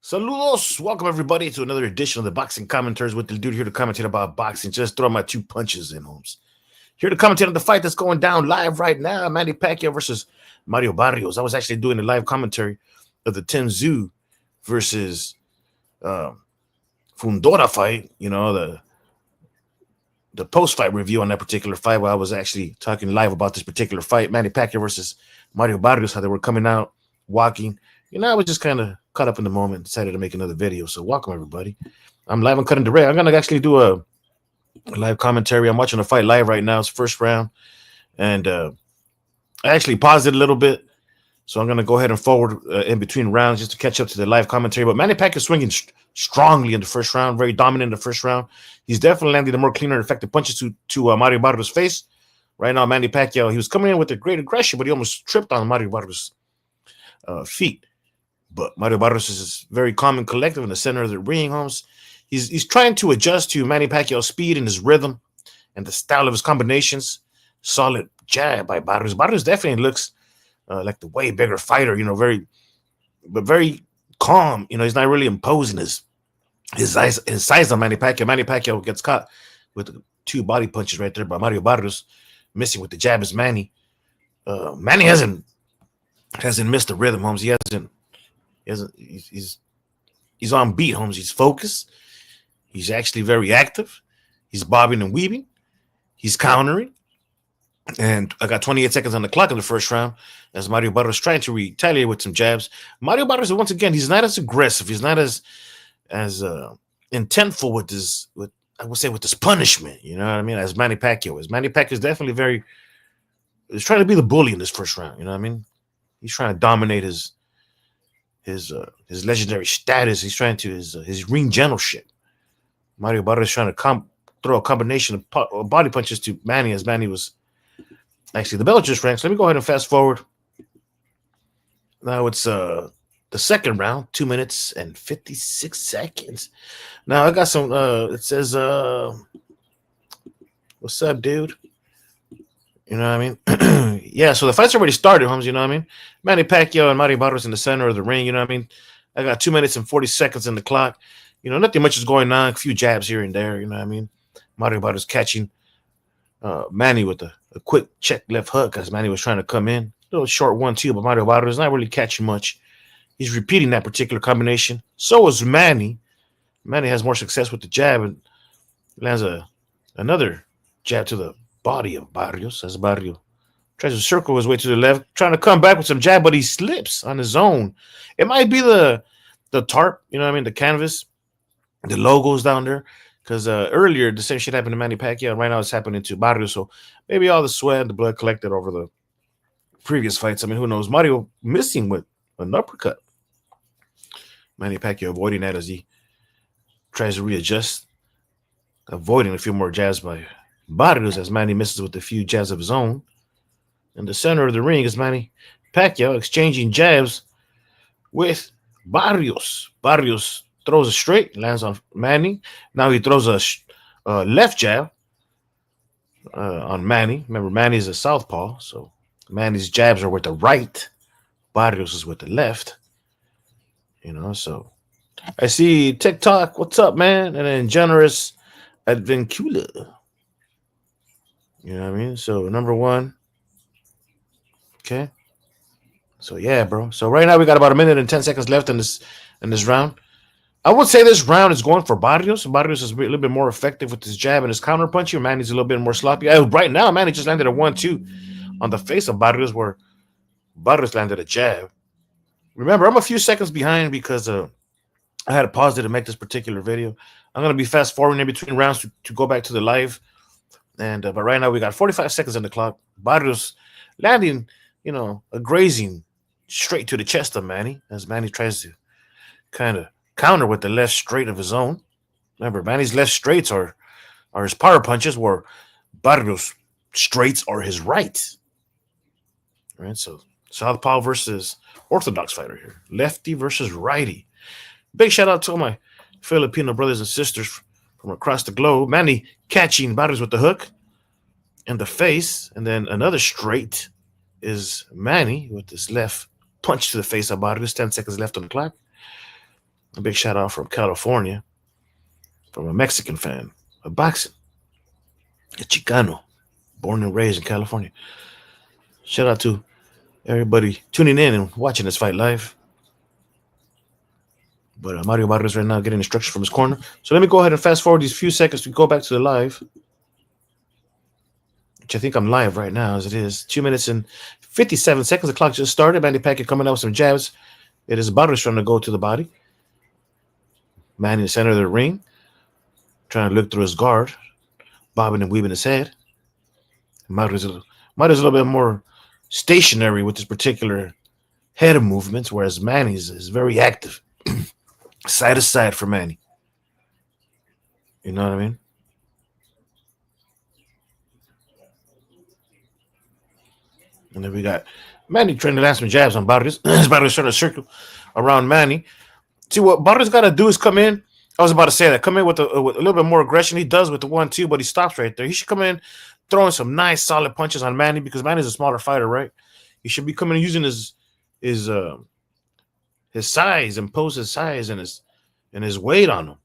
Saludos! Welcome everybody to another edition of the Boxing Commentators with the dude here to commentate about boxing. Just throw my two punches in, Holmes. Here to commentate on the fight that's going down live right now: Manny Pacquiao versus Mario Barrios. I was actually doing a live commentary of the Tim Tszyu versus Fundora fight. The post-fight review on that particular fight, where I was actually talking live about this particular fight: Manny Pacquiao versus Mario Barrios. How they were coming out, walking. I was just kind of caught up in the moment, decided to make another video. So welcome everybody. I'm live on Cutting the Ray. I'm gonna actually do a live commentary. I'm watching the fight live right now. It's first round, and I actually paused it a little bit, so I'm gonna go ahead and forward in between rounds just to catch up to the live commentary. But Manny Pacquiao swinging strongly in the first round, very dominant in the first round. He's definitely landing the more cleaner and effective punches to Mario Barrios' face. Right now, Manny Pacquiao, he was coming in with a great aggression, but he almost tripped on Mario Barrios' feet. But Mario Barrios is very calm and collective in the center of the ring, Holmes. He's trying to adjust to Manny Pacquiao's speed and his rhythm and the style of his combinations. Solid jab by Barrios. Barrios definitely looks like the way bigger fighter, very calm. He's not really imposing his size on Manny Pacquiao. Manny Pacquiao gets caught with two body punches right there by Mario Barrios. Missing with the jab is Manny. Manny hasn't missed the rhythm, Holmes. He's on beat, Holmes. He's focused. He's actually very active. He's bobbing and weaving. He's countering. And I got 28 seconds on the clock in the first round as Mario Barrios trying to retaliate with some jabs. Mario Barrios, once again, he's not as aggressive. He's not as intentful with this punishment. You know what I mean? As Manny Pacquiao is. Manny Pacquiao is definitely he's trying to be the bully in this first round. You know what I mean? He's trying to dominate his legendary status. He's trying to his ring generalship. Mario Barrios is trying to throw a combination of body punches to Manny, as Manny was actually the bell just rang. So let me go ahead and fast forward. Now it's the second round, 2 minutes and 56 seconds. Now I got some. It says, "What's up, dude?" You know what I mean? Yeah, so the fight's already started, Holmes. You know what I mean? Manny Pacquiao and Mario Barrios in the center of the ring. You know what I mean? I got 2 minutes and 40 seconds in the clock. Nothing much is going on. A few jabs here and there. You know what I mean? Mario Barrios catching Manny with a quick check left hook as Manny was trying to come in. A little short 1-2, but Mario Barrios not really catching much. He's repeating that particular combination. So is Manny. Manny has more success with the jab and lands another jab to the body of Barrios as Barrios tries to circle his way to the left, trying to come back with some jab, but he slips on his own. It might be the tarp, you know what I mean, the canvas, the logos down there, because earlier the same shit happened to Manny Pacquiao, and right now it's happening to Barrios. So maybe all the sweat and the blood collected over the previous fights. I mean, who knows? Mario missing with an uppercut. Manny Pacquiao avoiding that as he tries to readjust, avoiding a few more jabs by Barrios as Manny misses with a few jabs of his own. In the center of the ring is Manny Pacquiao exchanging jabs with Barrios. Barrios throws a straight, lands on Manny. Now he throws a left jab on Manny. Remember, Manny's a southpaw, so Manny's jabs are with the right. Barrios is with the left. So I see TikTok. What's up, man? And then Generous Advincula. You know what I mean? So number one. Okay. So yeah, bro. So right now we got about 1 minute and 10 seconds left in this round. I would say this round is going for Barrios. Barrios is a little bit more effective with his jab and his counter punching. Manny's a little bit more sloppy. Right now, Manny just landed a 1-2 on the face of Barrios, where Barrios landed a jab. Remember, I'm a few seconds behind because I had to pause it to make this particular video. I'm gonna be fast forwarding in between rounds to go back to the live. And but right now we got 45 seconds on the clock. Barrios landing, a grazing straight to the chest of Manny as Manny tries to kind of counter with the left straight of his own. Remember, Manny's left straights are his power punches, where Barrios straights are his right. Right, so southpaw versus orthodox fighter here. Lefty versus righty. Big shout out to all my Filipino brothers and sisters from across the globe. Manny catching Barrios with the hook in the face, and then another straight is Manny with this left punch to the face of Barrios. 10 seconds left on the clock. A big shout out from California, from a Mexican fan of boxing, a Chicano, born and raised in California. Shout out to everybody tuning in and watching this fight live. But Mario Barrios right now getting instructions from his corner. So let me go ahead and fast forward these few seconds to go back to the live, which I think I'm live right now as it is. 2 minutes and 57 seconds. The clock just started. Manny Pacquiao coming out with some jabs. It is Barrios trying to go to the body. Manny in the center of the ring, trying to look through his guard, bobbing and weaving his head. Barrios a little bit more stationary with this particular head of movements, whereas Manny's is very active. Side to side for Manny. You know what I mean? And then we got Manny trying to land some jabs on Barrios. Barrios trying to circle around Manny. See, what Barrios got to do is come in. I was about to say that. Come in with a little bit more aggression. He does with the 1-2, but he stops right there. He should come in throwing some nice, solid punches on Manny because Manny's a smaller fighter, right? He should be coming in using his size, impose his size and his weight on him.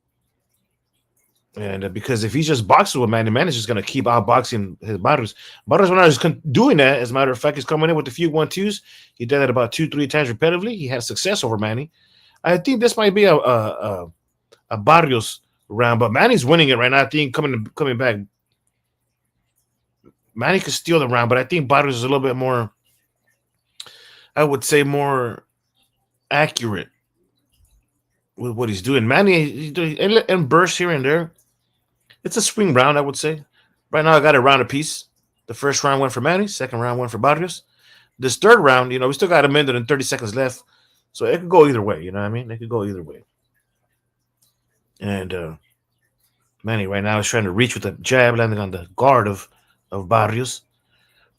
And because if he just boxes with Manny, Manny's just going to keep outboxing his Barrios. Barrios, when I was doing that, as a matter of fact, he's coming in with a few 1-2s. He did that about 2-3 times repetitively. He had success over Manny. I think this might be a Barrios round, but Manny's winning it right now. I think coming back, Manny could steal the round, but I think Barrios is a little bit more, I would say, more accurate with what he's doing. Manny and bursts here and there. It's a swing round, I would say. Right now, I got a round apiece. The first round went for Manny. Second round went for Barrios. This third round, we still got a minute and 30 seconds left. So it could go either way. You know what I mean? It could go either way. And Manny right now is trying to reach with a jab, landing on the guard of Barrios.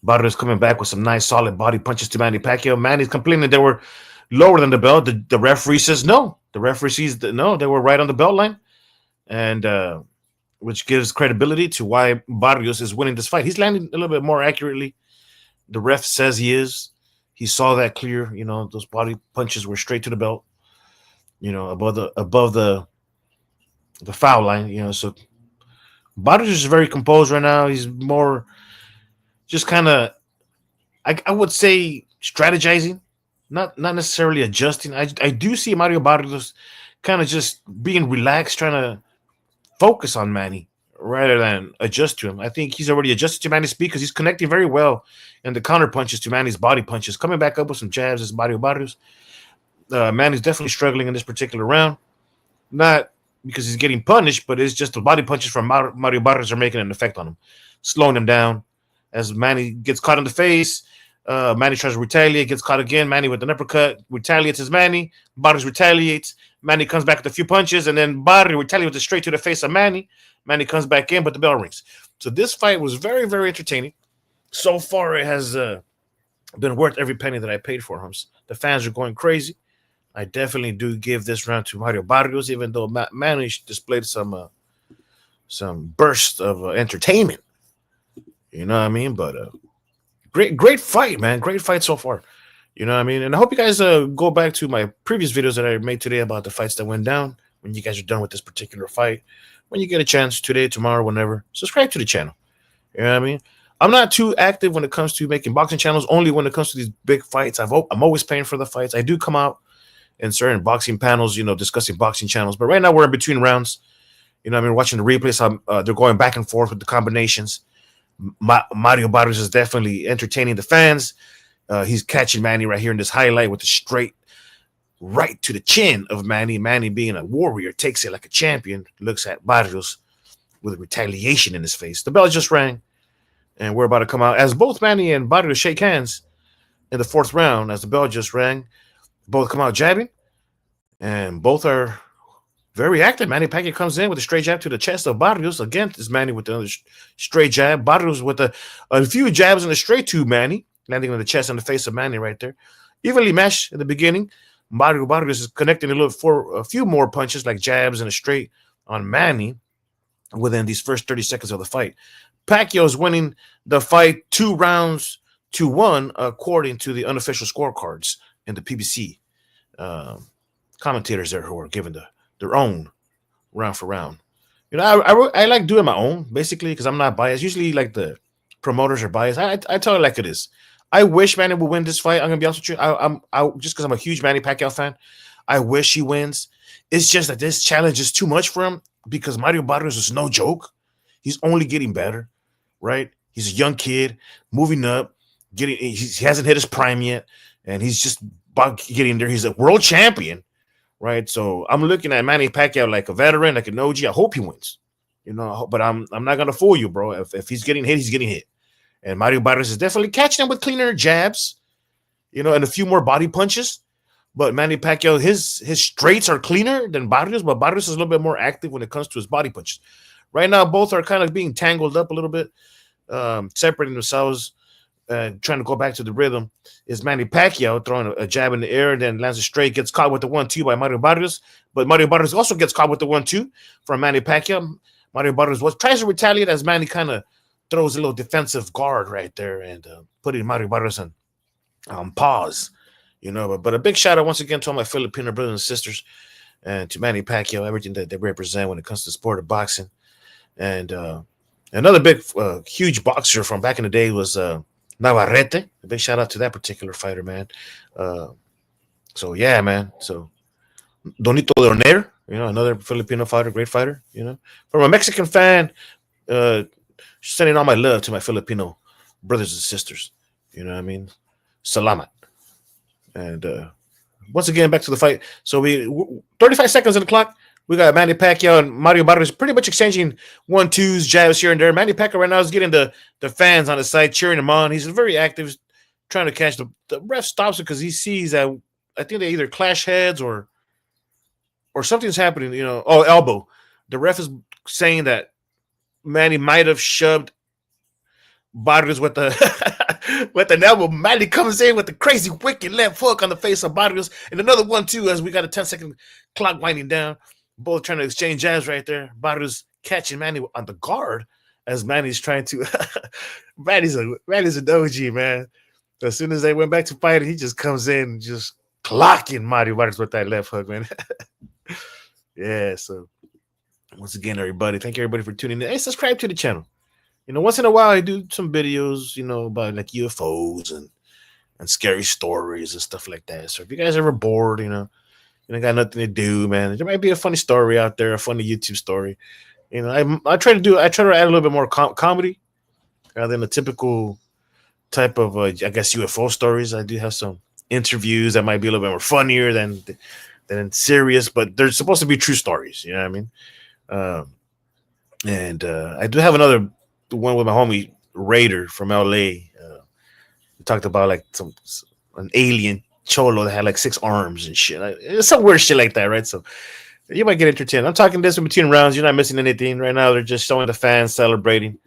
Barrios coming back with some nice, solid body punches to Manny Pacquiao. Manny's complaining they were lower than the belt. The referee says no. The referee sees no, they were right on the belt line. And which gives credibility to why Barrios is winning this fight. He's landing a little bit more accurately. The ref says he is. He saw that clear. Those body punches were straight to the belt. Above the foul line. So Barrios is very composed right now. He's more just kind of, I would say, strategizing, not necessarily adjusting. I do see Mario Barrios kind of just being relaxed, trying to focus on Manny rather than adjust to him. I think he's already adjusted to Manny's speed because he's connecting very well in the counter punches to Manny's body punches. Coming back up with some jabs is Mario Barrios. Manny's definitely struggling in this particular round. Not because he's getting punished, but it's just the body punches from Mario Barrios are making an effect on him, slowing him down. As Manny gets caught in the face, Manny tries to retaliate, gets caught again. Manny with an uppercut retaliates as Manny. Barrios retaliates. Manny comes back with a few punches, and then Barrio retaliates straight to the face of Manny. Manny comes back in, but the bell rings. So this fight was very, very entertaining. So far, it has been worth every penny that I paid for him. The fans are going crazy. I definitely do give this round to Mario Barrios, even though Manny displayed some burst of entertainment. You know what I mean? But great fight, man. Great fight so far. You know what I mean? And I hope you guys go back to my previous videos that I made today about the fights that went down when you guys are done with this particular fight. When you get a chance, today, tomorrow, whenever, subscribe to the channel. You know what I mean? I'm not too active when it comes to making boxing channels, only when it comes to these big fights. I'm always paying for the fights. I do come out in certain boxing panels, discussing boxing channels. But right now we're in between rounds. Watching the replays. They're going back and forth with the combinations. Mario Barrios is definitely entertaining the fans. He's catching Manny right here in this highlight with the straight right to the chin of Manny. Manny, being a warrior, takes it like a champion, looks at Barrios with retaliation in his face. The bell just rang, and we're about to come out. As both Manny and Barrios shake hands in the fourth round, as the bell just rang, both come out jabbing, and both are very active. Manny Pacquiao comes in with a straight jab to the chest of Barrios. Again, this Manny with another straight jab. Barrios with a few jabs in the straight to Manny, landing on the chest and the face of Manny right there. Evenly matched in the beginning. Mario Barrios is connecting a few more punches like jabs and a straight on Manny within these first 30 seconds of the fight. Pacquiao is winning the fight 2-1 according to the unofficial scorecards in the PBC commentators there who are giving their own round for round. I like doing my own basically because I'm not biased. Usually, like the promoters are biased. I tell it like it is. I wish Manny would win this fight. I'm gonna be honest with you. I just because I'm a huge Manny Pacquiao fan. I wish he wins. It's just that this challenge is too much for him because Mario Barrios is no joke. He's only getting better, right? He's a young kid moving up, he hasn't hit his prime yet, and he's just about getting there. He's a world champion, right? So I'm looking at Manny Pacquiao like a veteran, like an OG. I hope he wins, but I'm not gonna fool you, bro. If he's getting hit, he's getting hit. And Mario Barrios is definitely catching him with cleaner jabs, and a few more body punches. But Manny Pacquiao, his straights are cleaner than Barrios, but Barrios is a little bit more active when it comes to his body punches. Right now, both are kind of being tangled up a little bit, separating themselves, trying to go back to the rhythm. Is Manny Pacquiao throwing a jab in the air, and then lands a straight, gets caught with the 1-2 by Mario Barrios. But Mario Barrios also gets caught with the 1-2 from Manny Pacquiao. Mario Barrios tries to retaliate as Manny kind of throws a little defensive guard right there and putting Mario Barrios on pause. But a big shout out once again to all my Filipino brothers and sisters and to Manny Pacquiao, everything that they represent when it comes to the sport of boxing. And another big, huge boxer from back in the day was Navarrete. A big shout out to that particular fighter, man. So, yeah, man. So, Donito Leoner, another Filipino fighter, great fighter, From a Mexican fan, sending all my love to my Filipino brothers and sisters. You know what I mean? Salamat. And once again, back to the fight. So 35 seconds on the clock. We got Manny Pacquiao and Mario Barrios pretty much exchanging 1-2s, jabs here and there. Manny Pacquiao right now is getting the fans on the side cheering him on. He's very active, trying to catch the ref stops it because he sees that I think they either clash heads or something's happening. Elbow. The ref is saying that Manny might have shoved Barrios with the with an elbow. Manny comes in with the crazy wicked left hook on the face of Barrios, and another 1-2 as we got a 10-second clock winding down. Both trying to exchange jabs right there. Barrios catching Manny on the guard as Manny's trying to. Manny's an OG, man. As soon as they went back to fighting, he just comes in just clocking Mario Barrios with that left hook, man. Yeah, so once again, everybody, thank you everybody for tuning in. Hey, subscribe to the channel. Once in a while I do some videos, about like UFOs and scary stories and stuff like that. So if you guys are ever bored, got nothing to do, man, there might be a funny story out there, a funny YouTube story. I try to add a little bit more comedy rather than the typical type of I guess UFO stories. I do have some interviews that might be a little bit more funnier than serious, but they're supposed to be true stories. You know what I mean? And I do have another one with my homie Raider from LA. We talked about like an alien cholo that had like 6 arms and shit. It's some weird shit like that, right? So you might get entertained. I'm talking this in between rounds. You're not missing anything right now. They're just showing the fans celebrating.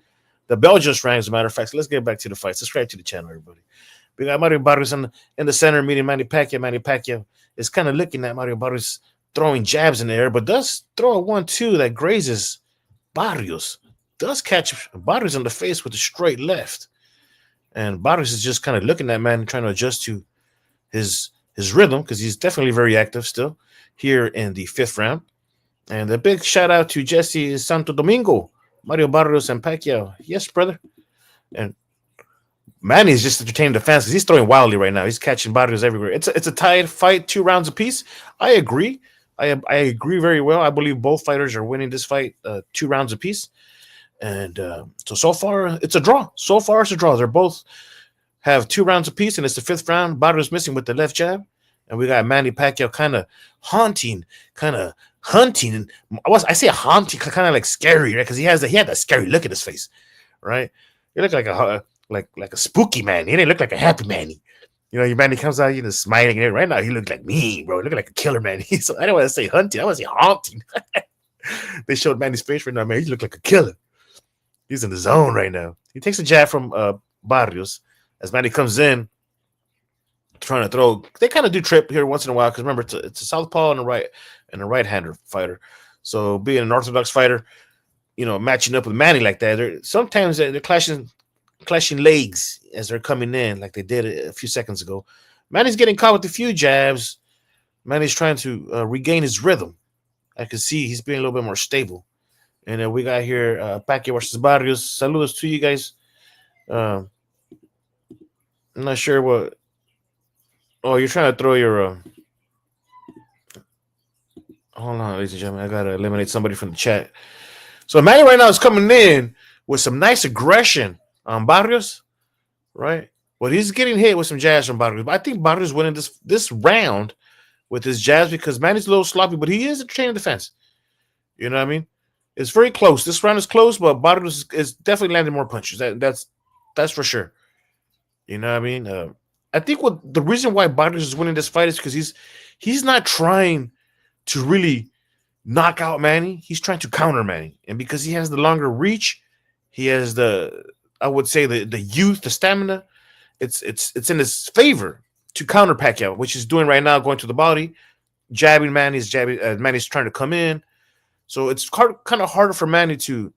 The bell just rang, as a matter of fact. So let's get back to the fight. Subscribe to the channel, everybody. We got Mario Barrios in the center meeting Manny Pacquiao. Manny Pacquiao is kind of looking at Mario Barrios throwing jabs in the air, but does throw a 1-2 that grazes Barrios. Does catch Barrios in the face with a straight left. And Barrios is just kind of looking at man, trying to adjust to his rhythm because he's definitely very active still here in the 5th round. And a big shout out to Jesse Santo Domingo, Mario Barrios and Pacquiao. Yes, brother. And Manny is just entertaining the fans because he's throwing wildly right now. He's catching Barrios everywhere. It's a tied fight, 2 rounds apiece. I agree. I agree very well. I believe both fighters are winning this fight 2 rounds apiece. And so far, it's a draw. So far, it's a draw. They're both have 2 rounds apiece, and it's the 5th round. Barrios missing with the left jab. And we got Manny Pacquiao kind of hunting. I say haunting, kind of like scary, right? Because he had that scary look in his face, right? He looked like a spooky man. He didn't look like a happy Manny. Your Manny comes out, smiling. And right now, he looked like me, bro. He looked like a killer man. So I don't want to say hunting. I want to say haunting. They showed Manny's face right now, man. He looked like a killer. He's in the zone right now. He takes a jab from Barrios as Manny comes in, trying to throw. They kind of do trip here once in a while because remember it's a southpaw and a right-hander fighter. So being an orthodox fighter, matching up with Manny like that, sometimes they're clashing legs as they're coming in, like they did a few seconds ago. Manny's getting caught with a few jabs, Manny's trying to regain his rhythm. I can see he's being a little bit more stable. And we got here Pacquiao versus Barrios. Saludos to you guys. Uh, I'm not sure what. Oh, you're trying to throw your. Hold on, ladies and gentlemen. I gotta eliminate somebody from the chat. So Manny right now is coming in with some nice aggression on Barrios, right? But he's getting hit with some jabs from Barrios. But I think Barrios winning this round with his jabs because Manny's a little sloppy, but he is a trained defense. You know what I mean? It's very close. This round is close, but Barrios is definitely landing more punches. That's for sure. You know what I mean? I think what the reason why Barrios is winning this fight is because he's not trying to really knock out Manny. He's trying to counter Manny, and because he has the longer reach, he has I would say the youth, the stamina. It's in his favor to counter Pacquiao, which he's doing right now, going to the body, jabbing Manny's jabbing. Manny's trying to come in, so it's kind of harder for Manny to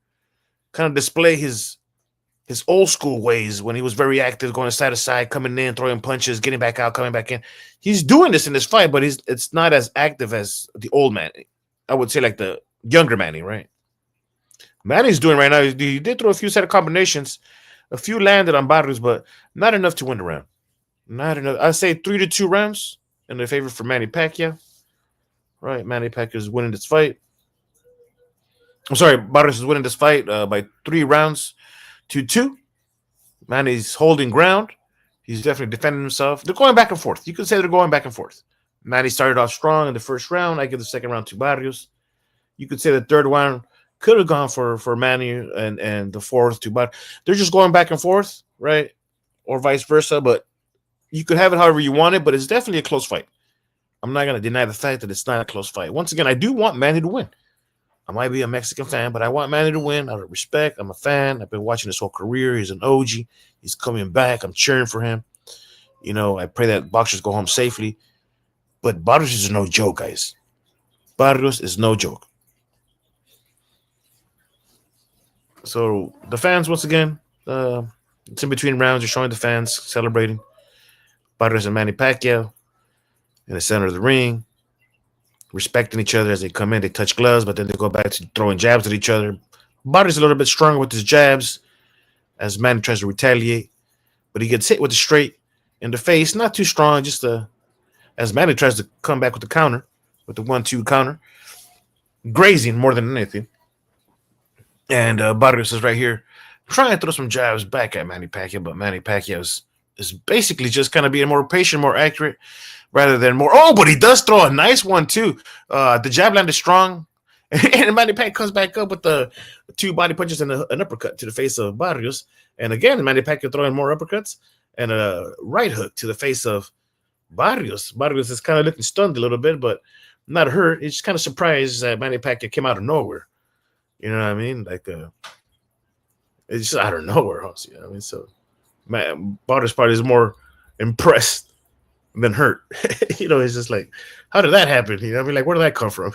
kind of display his old school ways when he was very active, going side to side, coming in, throwing punches, getting back out, coming back in. He's doing this in this fight, but it's not as active as the old Manny. I would say like the younger Manny, right? Manny's doing right now. He did throw a few set of combinations, a few landed on Barrios, but not enough to win the round. Not enough. I'd say 3-2 rounds in the favor for Manny Pacquiao. Right, Manny Pacquiao is winning this fight. I'm sorry, Barrios is winning this fight by 3 rounds to 2. Manny's holding ground. He's definitely defending himself. They're going back and forth. You could say they're going back and forth. Manny started off strong in the first round. I give the second round to Barrios. You could say the third round could have gone for Manny and the fourth to Barrios. They're just going back and forth, right? Or vice versa. But you could have it however you want it, but it's definitely a close fight. I'm not going to deny the fact that it's not a close fight. Once again, I do want Manny to win. I might be a Mexican fan, but I want Manny to win out of respect. I'm a fan. I've been watching his whole career. He's an OG. He's coming back. I'm cheering for him. You know, I pray that boxers go home safely. But Barrios is no joke, guys. Barrios is no joke. So the fans, once again, it's in between rounds. You're showing the fans celebrating Barrios and Manny Pacquiao in the center of the ring, respecting each other as they come in. They touch gloves, but then they go back to throwing jabs at each other. Barrios a little bit stronger with his jabs as Manny tries to retaliate, but he gets hit with the straight in the face. Not too strong, just as Manny tries to come back with the counter, with the 1-2 counter, grazing more than anything. And Barrios is right here trying to throw some jabs back at Manny Pacquiao, but Manny Pacquiao is basically just kind of being more patient, more accurate, rather than more. Oh, but he does throw a nice one too. The jab landed strong, and Manny Pacquiao comes back up with the 2 body punches and an uppercut to the face of Barrios. And again, Manny Pacquiao throwing more uppercuts and a right hook to the face of Barrios. Barrios is kind of looking stunned a little bit, but not hurt. He's just kind of surprised that Manny Pacquiao came out of nowhere. You know what I mean? Like, it's just out of nowhere. You know what I mean? So, Barrios probably is more impressed than hurt. You know, it's just like, how did that happen? You know what I mean? Like, where did that come from?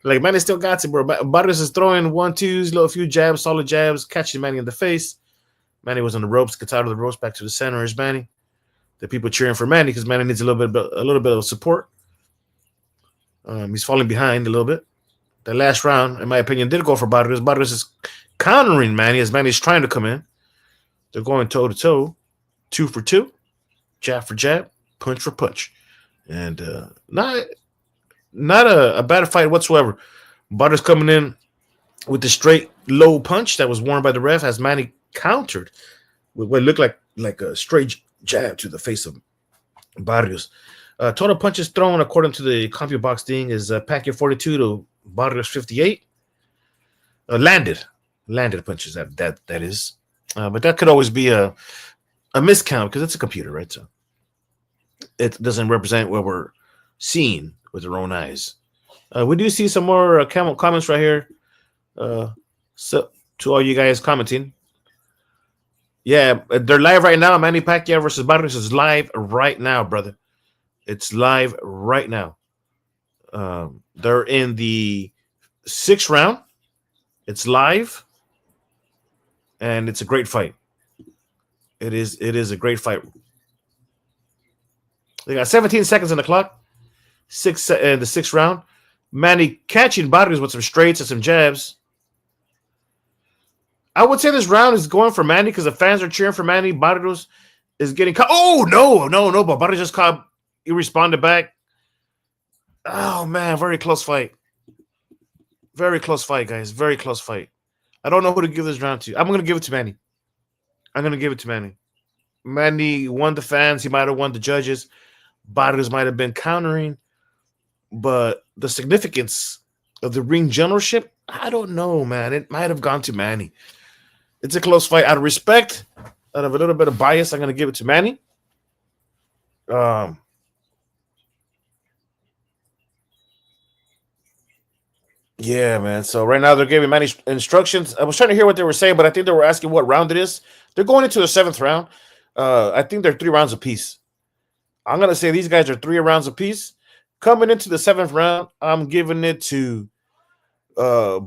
Like, Manny still got it, bro. Barrios is throwing 1-2s, little few jabs, solid jabs, catching Manny in the face. Manny was on the ropes, gets out of the ropes, back to the center is Manny. The people cheering for Manny because Manny needs a little bit of support. He's falling behind a little bit. The last round, in my opinion, did go for Barrios. Barrios is countering Manny as Manny's trying to come in. They're going toe-to-toe, 2 for 2, jab for jab, punch for punch. And not a bad fight whatsoever. Barrios coming in with the straight low punch that was warned by the ref as Manny countered with what looked like a straight jab to the face of Barrios. Total punches thrown, according to the CompuBox thing, is Pacquiao 42 to Barrios 58. Landed punches, that is. But that could always be a miscount because it's a computer, right? So it doesn't represent what we're seeing with our own eyes. We do see some more comments right here. So to all you guys commenting. Yeah, they're live right now. Manny Pacquiao versus Barrios is live right now, brother. It's live right now. They're in the 6th round. It's live, and it's a great fight. It is a great fight. They got 17 seconds on the clock. the sixth round. Manny catching Barrios with some straights and some jabs. I would say this round is going for Manny because the fans are cheering for Manny. Barrios is getting caught. Oh, no. But Barrios just caught. He responded back. Oh, man. Very close fight. Very close fight, guys. Very close fight. I don't know who to give this round to. I'm going to give it to Manny. I'm going to give it to Manny. Manny won the fans. He might have won the judges. Barrios might have been countering. But the significance of the ring generalship, I don't know, man. It might have gone to Manny. It's a close fight. Out of respect, out of a little bit of bias, I'm going to give it to Manny. Yeah, man. So right now they're giving Manny instructions. I was trying to hear what they were saying, but I think they were asking what round it is. They're going into the seventh round. I think they're 3 rounds apiece. I'm going to say these guys are 3 rounds apiece. Coming into the seventh round, I'm giving it to a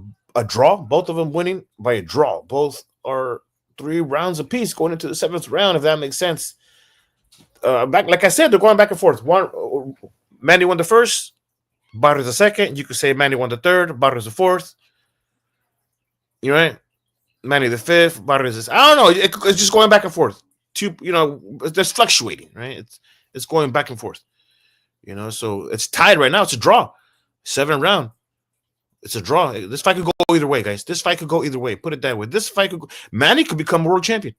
draw. Both of them winning by a draw. Both are 3 rounds apiece going into the seventh round, if that makes sense. Back, like I said, they're going back and forth. Manny won the first, Barrios the second. You could say Manny won the third, Barrios the fourth. You right? Manny the fifth, Barrios is. I don't know. It's just going back and forth. It's fluctuating, right? It's going back and forth. So it's tied right now. It's a draw. 7th round. It's a draw. This fight could go either way, guys. This fight could go either way. Put it that way. This fight could go. Manny could become world champion.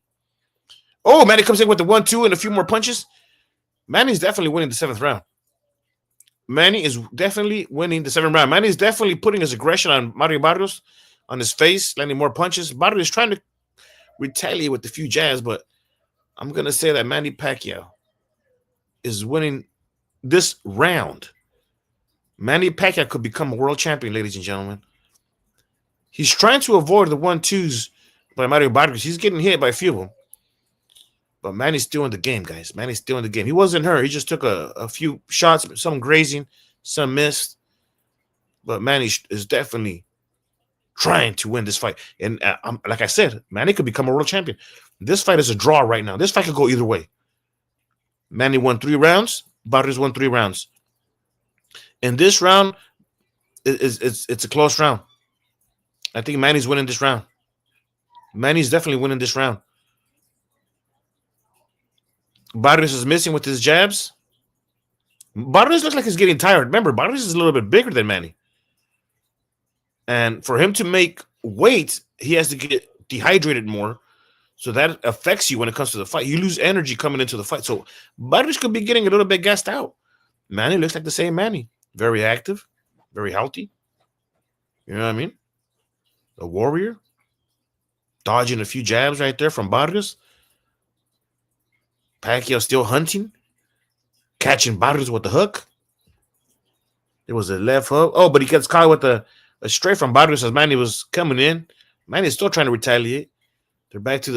Oh, Manny comes in with the 1-2 and a few more punches. Manny's definitely winning the 7th round. Manny is definitely winning the 7th round. Manny is definitely putting his aggression on Mario Barrios, on his face, landing more punches. Barrios is trying to retaliate with a few jabs, but I'm going to say that Manny Pacquiao is winning this round. Manny Pacquiao could become a world champion, ladies and gentlemen. He's trying to avoid the 1-2s by Mario Barrios. He's getting hit by a few of them. But Manny's still in the game, guys. Manny's still in the game. He wasn't hurt. He just took a few shots, some grazing, some missed. But Manny is definitely trying to win this fight. And like I said, Manny could become a world champion. This fight is a draw right now. This fight could go either way. Manny won 3 rounds. Barrios won 3 rounds. And this round, it's a close round. I think Manny's winning this round. Manny's definitely winning this round. Barrios is missing with his jabs. Barrios looks like he's getting tired. Remember, Barrios is a little bit bigger than Manny. And for him to make weight, he has to get dehydrated more. So that affects you when it comes to the fight. You lose energy coming into the fight. So Barrios could be getting a little bit gassed out. Manny looks like the same Manny. Very active, very healthy. You know what I mean? A warrior. Dodging a few jabs right there from Barrios. Pacquiao still hunting. Catching Barrios with the hook. There was a left hook. Oh, but he gets caught with a straight from Barrios as Manny was coming in. Manny's still trying to retaliate. They're back to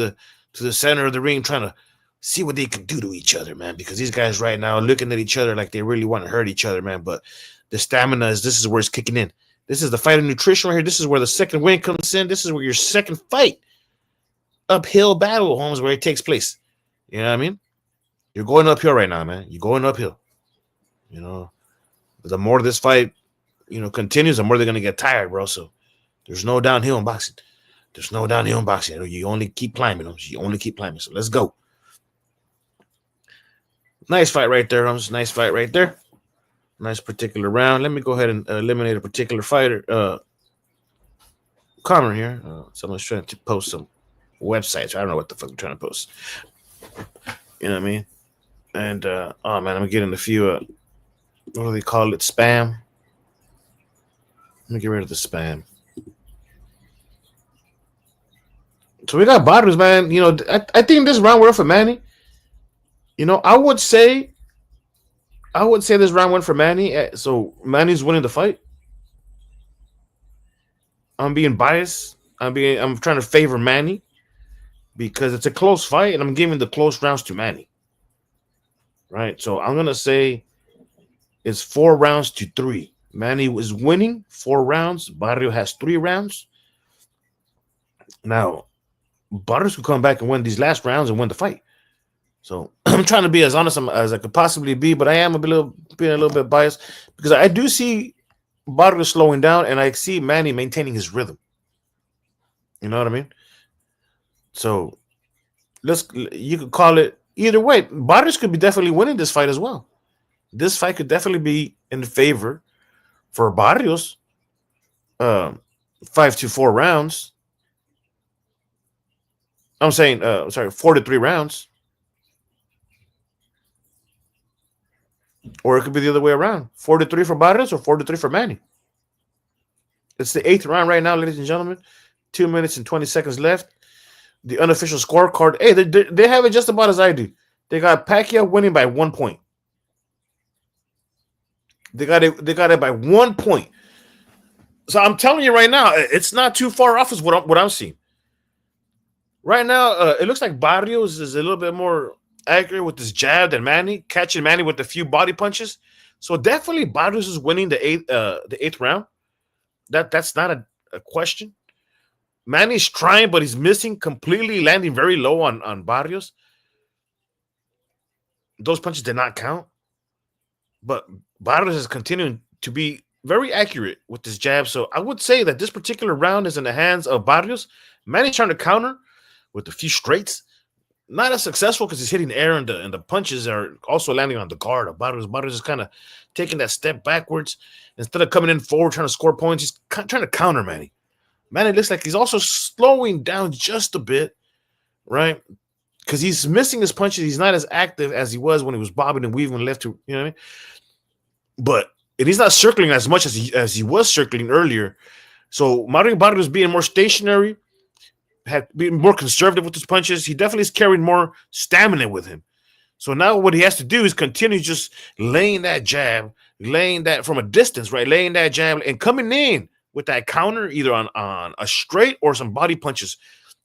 the center of the ring trying to see what they can do to each other, man, because these guys right now are looking at each other like they really want to hurt each other, man. But the stamina this is where it's kicking in. This is the fight of nutrition right here. This is where the second win comes in. This is where your second fight, uphill battle, Holmes, where it takes place. You know what I mean? You're going uphill right now, man. You're going uphill. The more this fight, continues, the more they're going to get tired, bro. So there's no downhill in boxing. There's no downhill in boxing. You only keep climbing them. You only keep climbing. So let's go. Nice fight right there, Holmes. Nice fight right there. Nice particular round. Let me go ahead and eliminate a particular fighter. Comment here. Someone's trying to post some websites. I don't know what the fuck I'm trying to post. You know what I mean? And, oh, man, I'm getting a few, what do they call it? Spam. Let me get rid of the spam. So we got Barrios, man. I think this round went for Manny. I would say this round went for Manny. So Manny's winning the fight. I'm being biased. I'm trying to favor Manny because it's a close fight, and I'm giving the close rounds to Manny. Right? So I'm gonna say it's 4 rounds to 3. Manny was winning 4 rounds. Barrio has 3 rounds. Now, Barrios could come back and win these last rounds and win the fight. So I'm trying to be as honest as I could possibly be, but I am being a little bit biased because I do see Barrio slowing down, and I see Manny maintaining his rhythm. You know what I mean? So you could call it either way. Barrios could be definitely winning this fight as well. This fight could definitely be in favor for Barrios. Um, 5 to 4 rounds. I'm saying, sorry, 4 to 3 rounds, or it could be the other way around: 4 to 3 for Barrios or 4 to 3 for Manny. It's the eighth round right now, ladies and gentlemen. 2 minutes and 20 seconds left. The unofficial scorecard. Hey, they have it just about as I do. They got Pacquiao winning by 1 point. They got it. They got it by 1 point. So I'm telling you right now, it's not too far off as what I'm seeing. Right now, it looks like Barrios is a little bit more accurate with this jab than Manny, catching Manny with a few body punches. So definitely Barrios is winning the eighth round. That's not a question. Manny's trying, but he's missing completely, landing very low on Barrios. Those punches did not count. But Barrios is continuing to be very accurate with this jab. So I would say that this particular round is in the hands of Barrios. Manny's trying to counter with a few straights. Not as successful because he's hitting air, and the punches are also landing on the guard of Barrios. Barrios is kind of taking that step backwards. Instead of coming in forward trying to score points, he's trying to counter Manny. Manny looks like he's also slowing down just a bit, right? Because he's missing his punches. He's not as active as he was when he was bobbing and weaving left to, you know what I mean? But and he's not circling as much as he was circling earlier. So Mario Barrios being more stationary, had been more conservative with his punches. He definitely is carrying more stamina with him. So now what he has to do is continue just laying that jab, laying that from a distance, right? Laying that jab and coming in with that counter either on a straight or some body punches,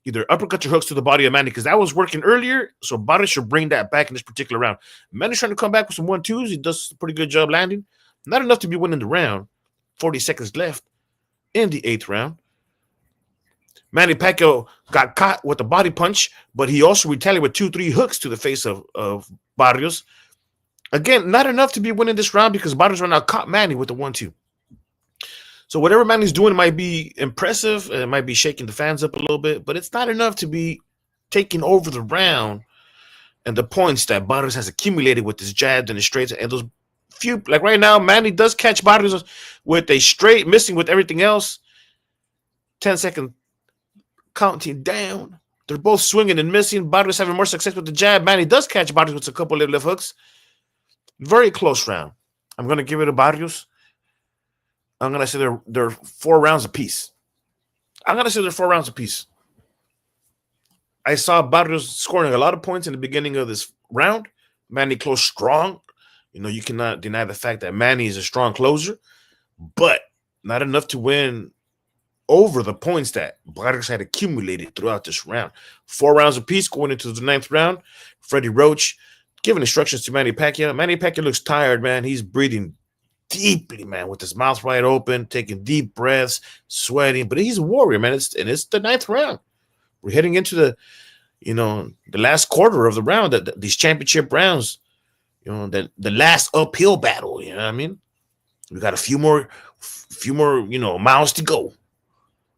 either uppercut or hooks to the body of Manny, because that was working earlier. So Barrios should bring that back in this particular round. Manny's trying to come back with some 1-2s. He does a pretty good job landing. Not enough to be winning the round. 40 seconds left in the eighth round. Manny Pacquiao got caught with a body punch, but he also retaliated with 2-3 hooks to the face of Barrios. Again, not enough to be winning this round because Barrios right now caught Manny with the 1-2. So whatever Manny's doing might be impressive. It might be shaking the fans up a little bit, but it's not enough to be taking over the round and the points that Barrios has accumulated with his jabs and his straights and those few. Like right now, Manny does catch Barrios with a straight, missing with everything else. 10-second counting down. They're both swinging and missing. Barrios having more success with the jab. Manny does catch Barrios with a couple of left hooks. Very close round. I'm going to give it to Barrios. I'm going to say they're 4 rounds apiece. I'm going to say they're 4 rounds apiece. I saw Barrios scoring a lot of points in the beginning of this round. Manny closed strong. You know, you cannot deny the fact that Manny is a strong closer, but not enough to win over the points that Barrios had accumulated throughout this round. 4 rounds apiece going into the 9th round. Freddie Roach giving instructions to Manny Pacquiao. Manny Pacquiao looks tired, man. He's breathing deeply, man, with his mouth wide open, taking deep breaths, sweating. But he's a warrior, man. It's the 9th round. We're heading into the last quarter of the round. These championship rounds, the last uphill battle. You know what I mean? We got a few more, miles to go.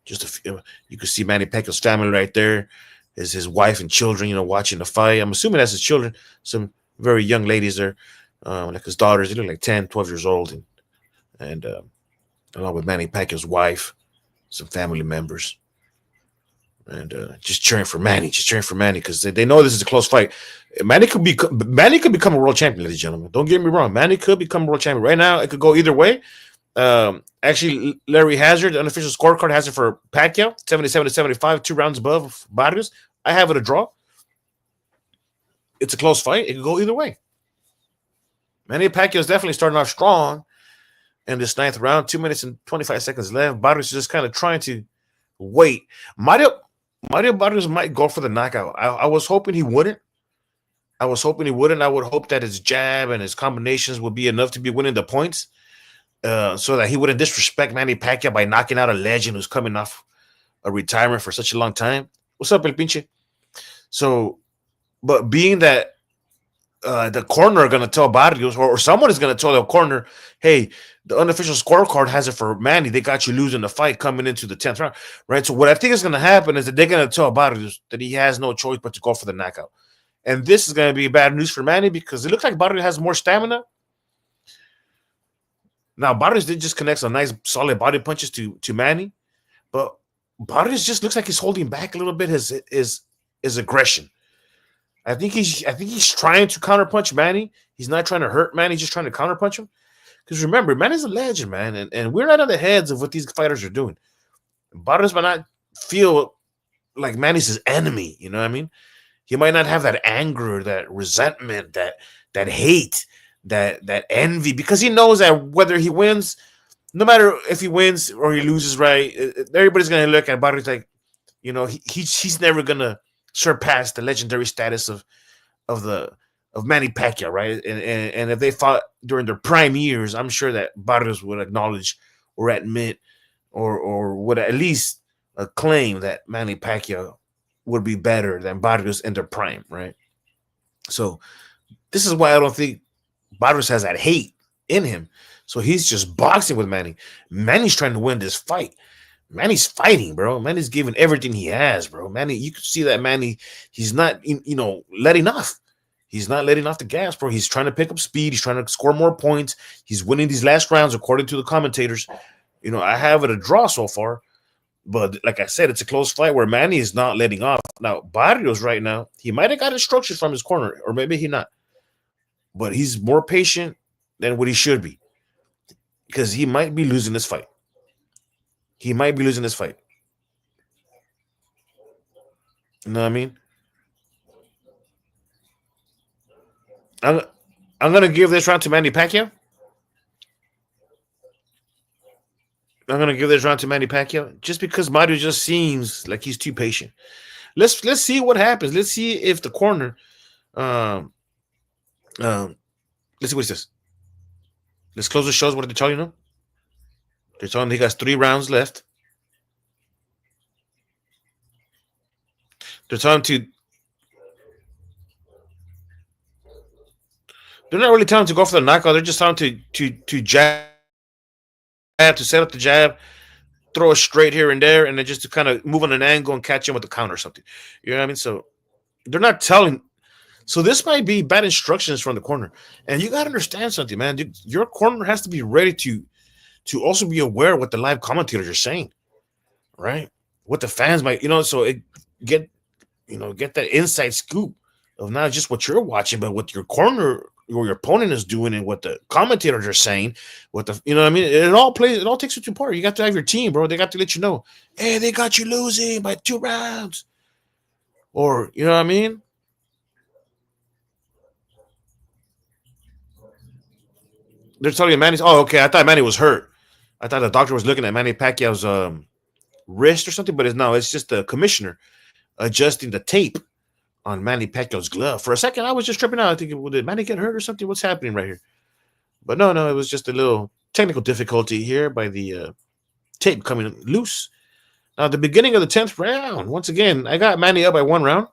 Just a few. You can see Manny Pacquiao's family right there. Is his wife and children, watching the fight. I'm assuming that's his children. Some very young ladies there, like his daughters. They look like 10, 12 years old, and along with Manny Pacquiao's wife, some family members, and just cheering for Manny, because they know this is a close fight. Manny could become a world champion, ladies and gentlemen. Don't get me wrong. Manny could become a world champion. Right now, it could go either way. Actually, Larry Hazard, the unofficial scorecard, has it for Pacquiao, 77-75, 2 rounds above Barrios. I have it a draw. It's a close fight. It could go either way. Manny Pacquiao is definitely starting off strong in this 9th round. 2 minutes and 25 seconds left. Barrios is just kind of trying to wait. Mario Barrios might go for the knockout. I was hoping he wouldn't. I would hope that his jab and his combinations would be enough to be winning the points. So that he wouldn't disrespect Manny Pacquiao by knocking out a legend who's coming off a retirement for such a long time. What's up, El Pinche? So, but being that the corner are going to tell Barrios, or someone is going to tell the corner, hey, the unofficial scorecard has it for Manny. They got you losing the fight coming into the 10th round, right? So what I think is going to happen is that they're going to tell Barrios that he has no choice but to go for the knockout. And this is going to be bad news for Manny because it looks like Barrios has more stamina. Now, Barrios did just connect some nice, solid body punches to Manny, but Barrios just looks like he's holding back a little bit his aggression. I think he's trying to counterpunch Manny. He's not trying to hurt Manny, he's just trying to counterpunch him. Because remember, Manny's a legend, man, and we're not on the heads of what these fighters are doing. Barrios might not feel like Manny's his enemy. You know what I mean? He might not have that anger, that resentment, that hate, that envy, because he knows that whether he wins, no matter if he wins or he loses, right? Everybody's gonna look at Barrios like, he's never gonna surpass the legendary status of the of Manny Pacquiao, right? And if they fought during their prime years, I'm sure that Barrios would acknowledge or admit or would at least claim that Manny Pacquiao would be better than Barrios in their prime, right? So this is why I don't think Barrios has that hate in him. So he's just boxing with Manny. Manny's trying to win this fight. Manny's fighting, bro. Manny's giving everything he has, bro. Manny, you can see that Manny, he's not, letting off. He's not letting off the gas, bro. He's trying to pick up speed. He's trying to score more points. He's winning these last rounds, according to the commentators. I have it a draw so far, but like I said, it's a close fight where Manny is not letting off. Now, Barrios right now, he might have got instructions from his corner, or maybe he not, but he's more patient than what he should be because he might be losing this fight. He might be losing this fight. You know what I mean? I'm, I'm gonna give this round to Manny Pacquiao. I'm gonna give this round to Manny Pacquiao just because Mario just seems like he's too patient. Let's see what happens. Let's see if the corner. Um, um, let's see what he says. Let's close the shows. What did they tell you? Know? They're telling him he got 3 rounds left. They're telling him to. They're not really telling him to go for the knockout. They're just telling him to jab, to set up the jab, throw a straight here and there, and then just to kind of move on an angle and catch him with the counter or something. You know what I mean? So they're not telling. So this might be bad instructions from the corner, and you got to understand something, man. Your corner has to be ready to also be aware of what the live commentators are saying, right? What the fans might, so it get get that inside scoop of not just what you're watching, but what your corner or your opponent is doing and what the commentators are saying. What the what I mean? It all takes it to part. You got to have your team, bro. They got to let you know, hey, they got you losing by 2 rounds, or you know what I mean. They're telling you Manny's. Oh, okay. I thought Manny was hurt. I thought the doctor was looking at Manny Pacquiao's wrist or something, but it's just the commissioner adjusting the tape on Manny Pacquiao's glove. For a second, I was just tripping out. I think, well, did Manny get hurt or something? What's happening right here? But no, it was just a little technical difficulty here by the tape coming loose. Now, at the beginning of the 10th round, once again, I got Manny up by 1 round.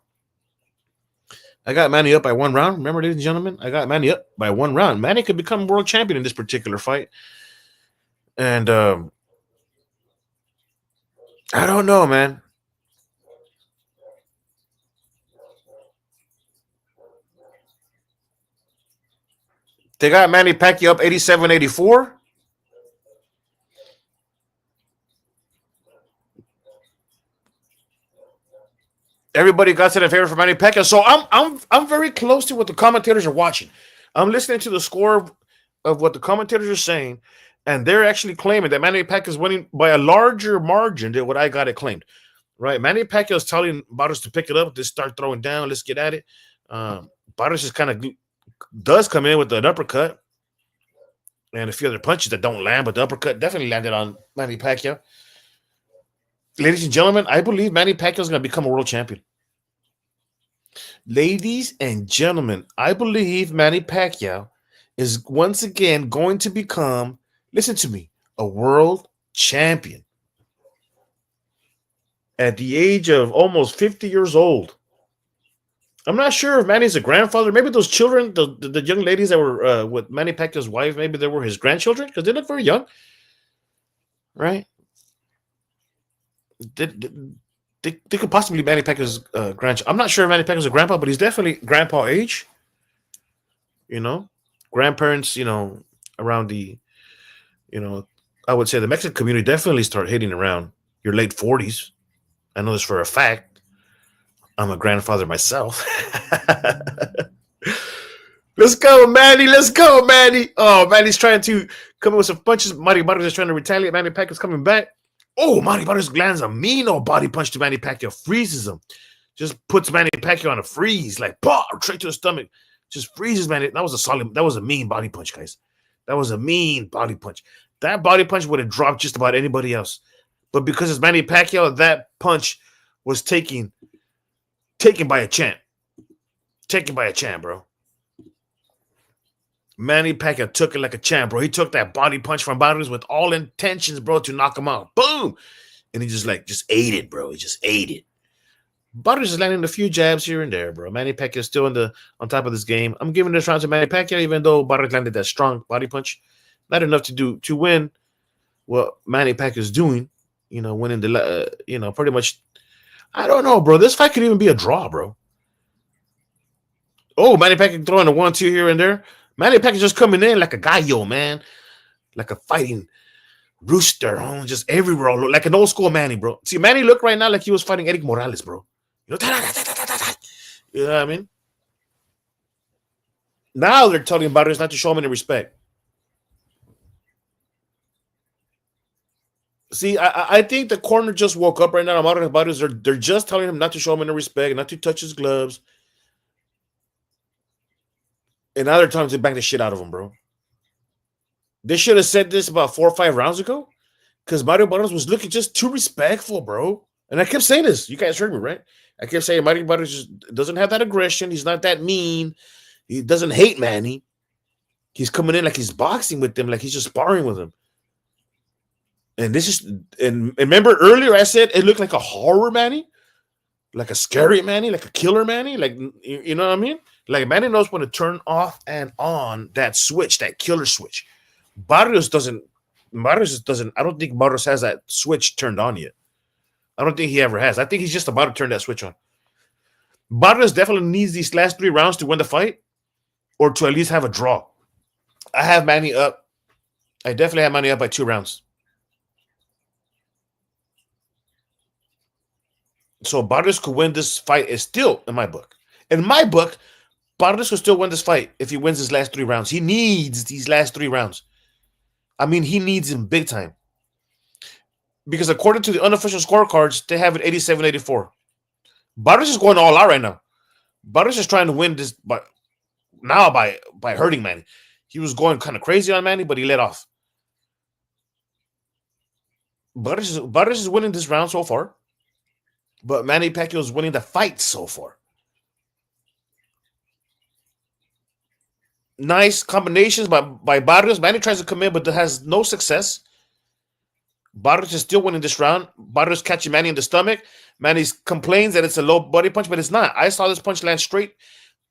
I got Manny up by 1 round. Remember, ladies and gentlemen, I got Manny up by 1 round. Manny could become world champion in this particular fight. And I don't know, man. They got Manny Pacquiao up 87-84. Everybody got to the favor for Manny Pacquiao. So I'm very close to what the commentators are watching. I'm listening to the score of what the commentators are saying, and they're actually claiming that Manny Pacquiao is winning by a larger margin than what I got it claimed. Right? Manny Pacquiao is telling Barros to pick it up, just start throwing down, let's get at it. Barros just kind of does come in with an uppercut and a few other punches that don't land, but the uppercut definitely landed on Manny Pacquiao. Ladies and gentlemen, I believe Manny Pacquiao is going to become a world champion. Ladies and gentlemen, I believe Manny Pacquiao is once again going to become, listen to me, a world champion. At the age of almost 50 years old, I'm not sure if Manny's a grandfather. Maybe those children, the young ladies that were with Manny Pacquiao's wife, maybe they were his grandchildren because they look very young, right? They, they, they could possibly be Manny Pacquiao's grandchild. I'm not sure if Manny Pacquiao's a grandpa, but he's definitely grandpa age. You know, grandparents. Around the you know, I would say the Mexican community definitely start hitting around your late 40s. I know this for a fact. I'm a grandfather myself. Let's go, Manny. Let's go, Manny. Oh, Manny's trying to come in with some punches. Manny Barrios is trying to retaliate. Manny Pacquiao's coming back. Oh, Manny Barrios lands a mean old body punch to Manny Pacquiao. Freezes him. Just puts Manny Pacquiao on a freeze. Like, bah, straight to the stomach. Just freezes Manny. That was a mean body punch, guys. That was a mean body punch. That body punch would have dropped just about anybody else. But because it's Manny Pacquiao, that punch was taken by a champ. Taken by a champ, bro. Manny Pacquiao took it like a champ, bro. He took that body punch from Barrios with all intentions, bro, to knock him out. Boom! And he just ate it, bro. He just ate it. Barrios is landing a few jabs here and there, bro. Manny Pacquiao is still on top of this game. I'm giving this round to Manny Pacquiao, even though Barrios landed that strong body punch. Not enough to win what Manny Pacquiao is doing. Winning pretty much. I don't know, bro. This fight could even be a draw, bro. Oh, Manny Pacquiao throwing a 1-2 here and there. Manny Pacquiao just coming in like a gallo, man. Like a fighting rooster, just everywhere. Like an old school Manny, bro. See, Manny looked right now like he was fighting Eric Morales, bro. You know what I mean? Now they're telling Barrios not to show him any respect. See, I think the corner just woke up right now. Barrios, they're just telling him not to show him any respect, not to touch his gloves. And now they're telling him to bang the shit out of him, bro. They should have said this about 4 or 5 rounds ago. Because Mario Barrios was looking just too respectful, bro. And I kept saying this. You guys heard me, right? I kept saying Mario Barrios just doesn't have that aggression. He's not that mean. He doesn't hate Manny. He's coming in like he's boxing with him, like he's just sparring with him. And this is, and remember earlier I said it looked like a horror Manny, like a scary Manny, like a killer Manny, like you know what I mean? Like Manny knows when to turn off and on that switch, that killer switch. Barrios doesn't. I don't think Barrios has that switch turned on yet. I don't think he ever has. I think he's just about to turn that switch on. Barrios definitely needs these last 3 rounds to win the fight or to at least have a draw. I have Manny up. I definitely have Manny up by 2 rounds. So Barrios could win this fight is still in my book. In my book, Barrios could still win this fight if he wins his last 3 rounds. He needs these last 3 rounds. I mean, he needs him big time. Because according to the unofficial scorecards, they have it 87-84. Barrios is going all out right now. Barrios is trying to win this by hurting Manny. He was going kind of crazy on Manny, but he let off. Barrios is winning this round so far. But Manny Pacquiao is winning the fight so far. Nice combinations by Barrios. Manny tries to come in, but has no success. Barrios is still winning this round. Barrios catching Manny in the stomach. Manny complains that it's a low body punch, but it's not. I saw this punch land straight,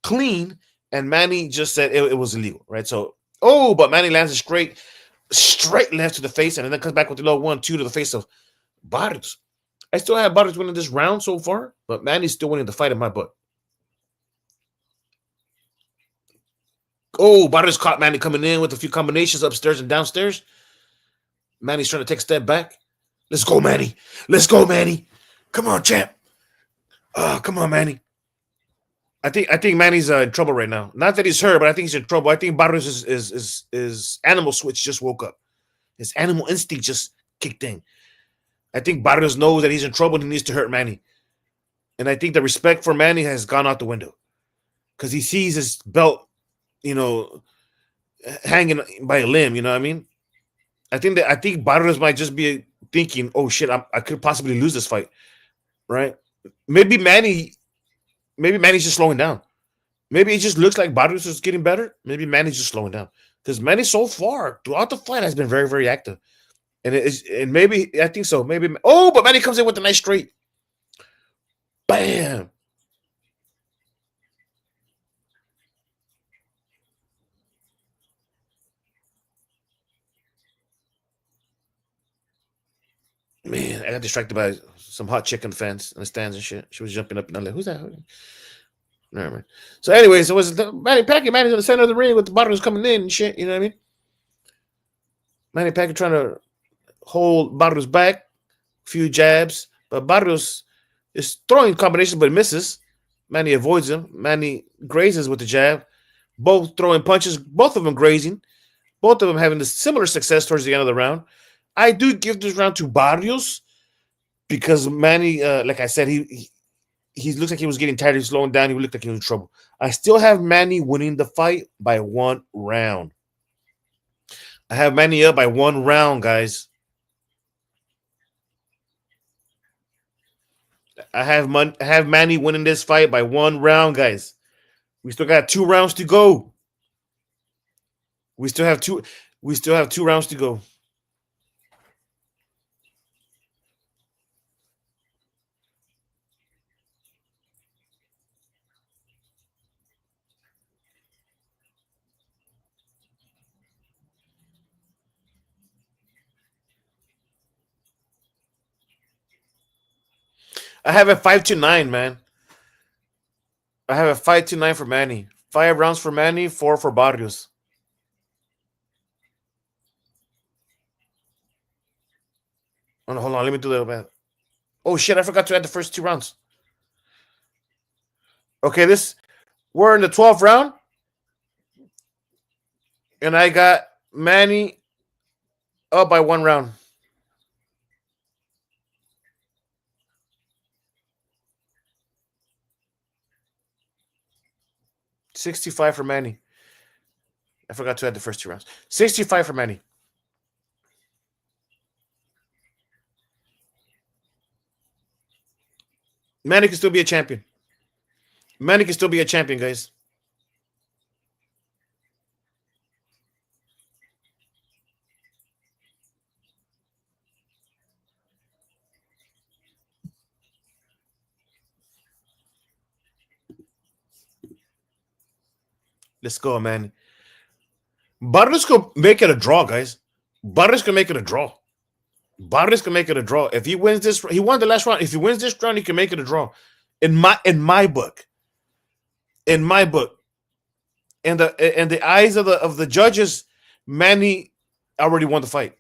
clean, and Manny just said it was illegal, right? So, but Manny lands a straight left to the face, and then comes back with the low 1-2 to the face of Barrios. I still have Barrios winning this round so far, but Manny's still winning the fight in my book. Oh, Barrios caught Manny coming in with a few combinations upstairs and downstairs. Manny's trying to take a step back. Let's go, Manny. Let's go, Manny. Come on, champ. Come on, Manny. I think Manny's in trouble right now. Not that he's hurt, but I think he's in trouble. I think Barrios is animal switch just woke up. His animal instinct just kicked in. I think Barrios knows that he's in trouble and he needs to hurt Manny. And I think the respect for Manny has gone out the window. Because he sees his belt, hanging by a limb, you know what I mean? I think Barrios might just be thinking, oh shit, I could possibly lose this fight. Right? Maybe Manny's just slowing down. Maybe it just looks like Barrios is getting better. Maybe Manny's just slowing down. Because Manny so far throughout the fight has been very, very active. And maybe I think so. But Manny comes in with a nice straight. Bam. Man, I got distracted by some hot chicken fans in the stands and shit. She was jumping up and down like, who's that? Never mind. So, anyways, it was Manny Pacquiao. Manny's in the center of the ring with the Barrios coming in and shit. You know what I mean? Manny Pacquiao trying to hold Barrios back, few jabs, but Barrios is throwing combinations but misses. Manny avoids him. Manny grazes with the jab. Both throwing punches, both of them grazing, both of them having the similar success towards the end of the round. I do give this round to Barrios because Manny, like I said, he looks like he was getting tired. He's slowing down. He looked like he was in trouble. I still have Manny winning the fight by 1 round. I have Manny up by 1 round, guys. I have Manny winning this fight by 1 round, guys. We still got 2 rounds to go. We still have two. We still have 2 rounds to go. I have a 5-9, man. I have a 5-9 for Manny. 5 rounds for Manny, 4 for Barrios. Oh, no, hold on, let me do that. Man. Oh shit, I forgot to add the first 2 rounds. Okay, we're in the 12th round, and I got Manny up by 1 round. 65 for Manny. I forgot to add the first 2 rounds. 65 for Manny. Manny can still be a champion. Manny can still be a champion, guys. Let's go, man. Barrios could make it a draw, guys. Barrios can make it a draw. Barrios can make it a draw. If he wins this, he won the last round. If he wins this round, he can make it a draw. In my book, in my book, in the eyes of the judges, Manny already won the fight.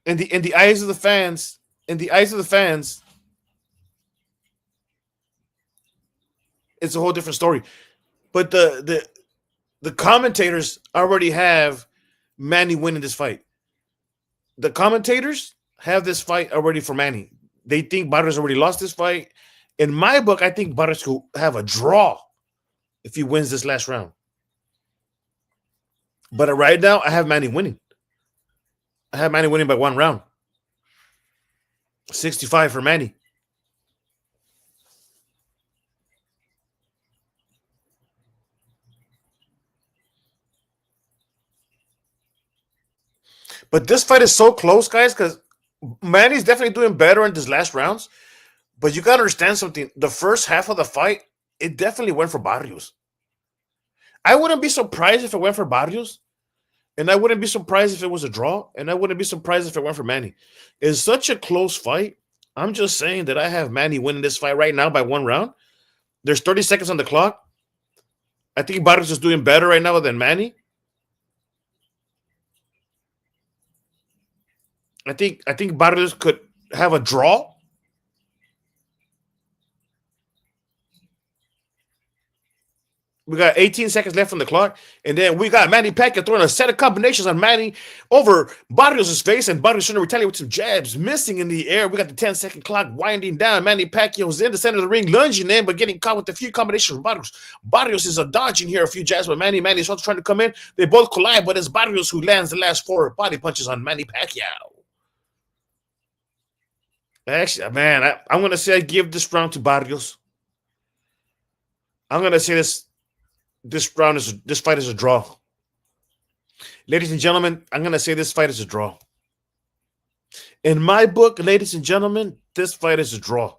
In the eyes of the fans, in the eyes of the fans, it's a whole different story. But the commentators already have Manny winning this fight. The commentators have this fight already for Manny. They think Barrios already lost this fight. In my book, I think Barrios will have a draw if he wins this last round. But right now, I have Manny winning. I have Manny winning by 1 round. 65 for Manny. But this fight is so close, guys, because Manny's definitely doing better in these last rounds. But you got to understand something. The first half of the fight, it definitely went for Barrios. I wouldn't be surprised if it went for Barrios. And I wouldn't be surprised if it was a draw. And I wouldn't be surprised if it went for Manny. It's such a close fight. I'm just saying that I have Manny winning this fight right now by 1 round. There's 30 seconds on the clock. I think Barrios is doing better right now than Manny. I think Barrios could have a draw. We got 18 seconds left on the clock, and then we got Manny Pacquiao throwing a set of combinations on Manny over Barrios' face, and Barrios trying to retaliate with some jabs, missing in the air. We got the 10-second clock winding down. Manny Pacquiao's in the center of the ring, lunging in, but getting caught with a few combinations from Barrios. Barrios is dodging here a few jabs, but Manny's also trying to come in. They both collide, but it's Barrios who lands the last 4 body punches on Manny Pacquiao. Actually, man, I'm going to say I give this round to Barrios. I'm going to say this fight is a draw. Ladies and gentlemen, I'm going to say this fight is a draw. In my book, ladies and gentlemen, this fight is a draw.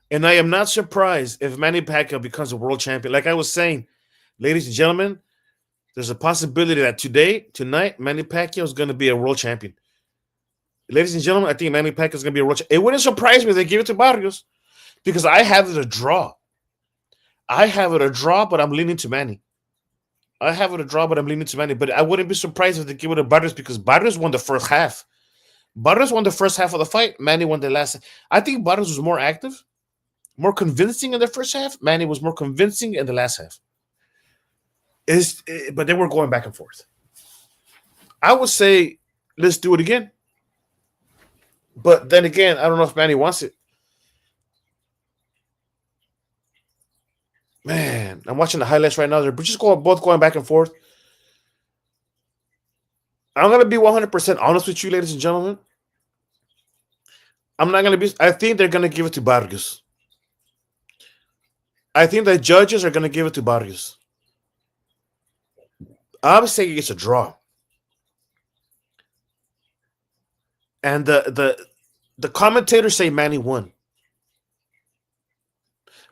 And I am not surprised if Manny Pacquiao becomes a world champion. Like I was saying, ladies and gentlemen, There's a possibility that tonight, Manny Pacquiao is going to be a world champion. Ladies and gentlemen, I think Manny Pacquiao is going to be a world champion. It wouldn't surprise me if they give it to Barrios because I have it a draw. I have it a draw, but I'm leaning to Manny. I have it a draw, but I'm leaning to Manny. But I wouldn't be surprised if they give it to Barrios because Barrios won the first half. Barrios won the first half of the fight. Manny won the last. I think Barrios was more active, more convincing in the first half. Manny was more convincing in the last half. But they were going back and forth. I would say let's do it again. But then again, I don't know if Manny wants it. Man, I'm watching the highlights right now. They're just both going back and forth. I'm gonna be 100% honest with you, ladies and gentlemen. I'm not gonna be. I think they're gonna give it to Barrios. I think the judges are gonna give it to Barrios. I'm saying it's a draw, and the commentators say Manny won.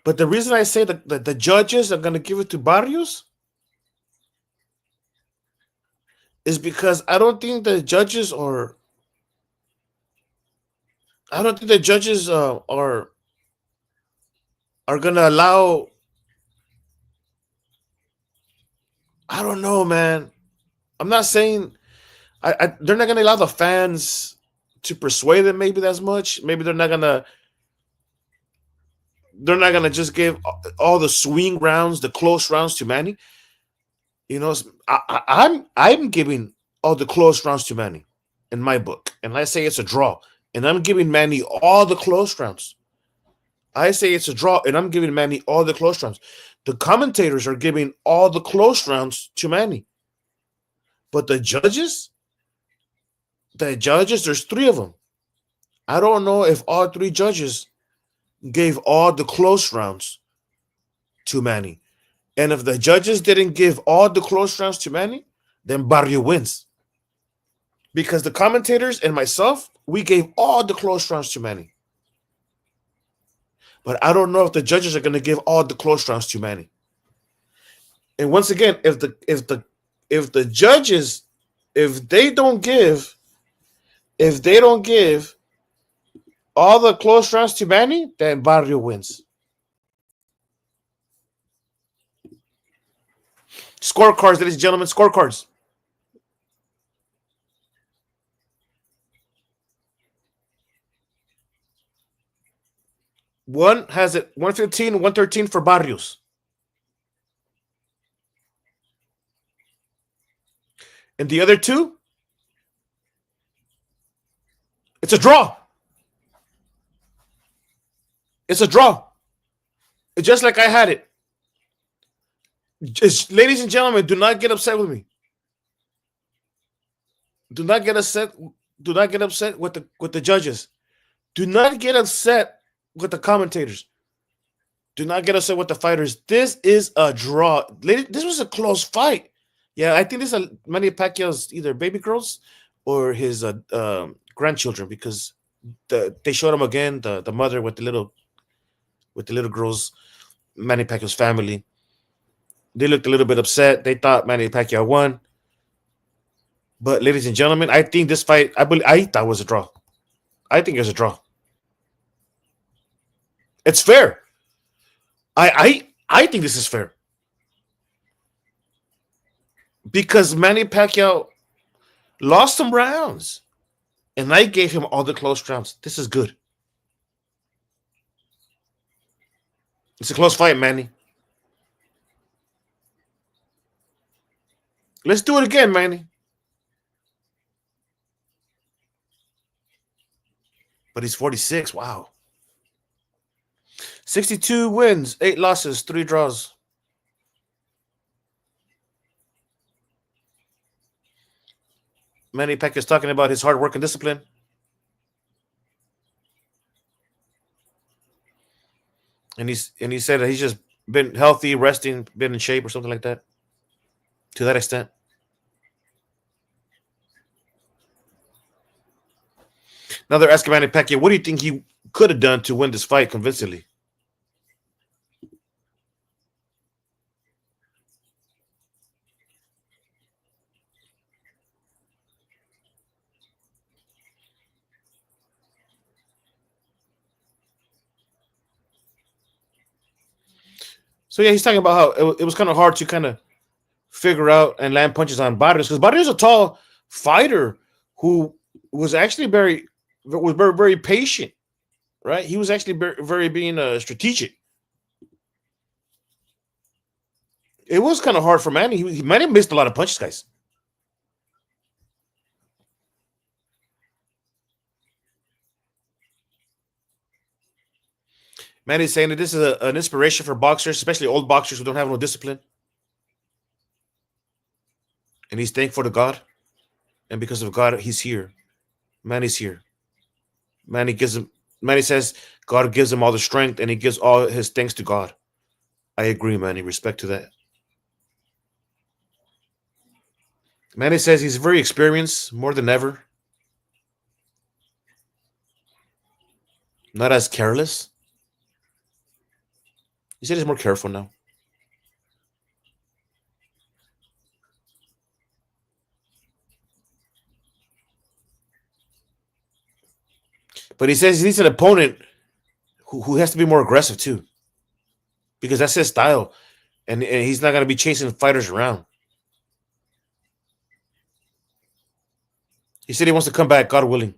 But the reason I say that the judges are going to give it to Barrios is because I don't think the judges are. I don't think the judges are going to allow. I don't know, man. I'm not saying they're not going to allow the fans to persuade them. Maybe that's much. Maybe they're not going to. They're not gonna just give all the swing rounds, the close rounds to Manny. You know, I'm giving all the close rounds to Manny in my book, and I say it's a draw, and I'm giving Manny all the close rounds. I say it's a draw, and I'm giving Manny all the close rounds. The commentators are giving all the close rounds to Manny, but there's three of them. I don't know if all three judges gave all the close rounds to Manny. And if the judges didn't give all the close rounds to Manny, then Barrio wins. Because the commentators and myself, we gave all the close rounds to Manny. But I don't know if the judges are going to give all the close rounds to Manny. And once again, if the judges, if they don't give all the close rounds to Manny, then Barrio wins. Scorecards, ladies and gentlemen, scorecards. One has it 115, 113 for Barrios. And the other two, it's a draw. It's a draw. It's just like I had it. Ladies and gentlemen, do not get upset with me. Do not get upset. Do not get upset with the judges. Do not get upset with the commentators. Do not get upset with the fighters. This is a draw. This was a close fight. Yeah, I think this is Manny Pacquiao's either baby girls or his grandchildren because they showed him again the mother with the little girls, Manny Pacquiao's family. They looked a little bit upset. They thought Manny Pacquiao won. But ladies and gentlemen, I think this fight, I thought was a draw. I think it was a draw. It's fair. I think this is fair. Because Manny Pacquiao lost some rounds. And I gave him all the close rounds. This is good. It's a close fight, Manny. Let's do it again, Manny. But he's 46. Wow. 62 wins, 8 losses, 3 draws. Manny Pacquiao's talking about his hard work and discipline. And he said that he's just been healthy, resting, been in shape or something like that. To that extent. Now they're asking Manny Pacquiao, what do you think he could have done to win this fight convincingly? So yeah, he's talking about how it was kind of hard to kind of figure out and land punches on Barrios because Barrios is a tall fighter who was actually very patient, right? He was actually very being strategic. It was kind of hard for Manny. Manny missed a lot of punches, guys. Manny's saying that this is an inspiration for boxers, especially old boxers who don't have no discipline, and he's thankful to God, and because of God, he's here. Manny's here. Manny gives him. Manny says God gives him all the strength, and he gives all his thanks to God. I agree, Manny. Respect to that. Manny says he's very experienced, more than ever. Not as careless. He said he's more careful now. But he says he needs an opponent who has to be more aggressive too, because that's his style, and he's not going to be chasing fighters around. He said he wants to come back, God willing.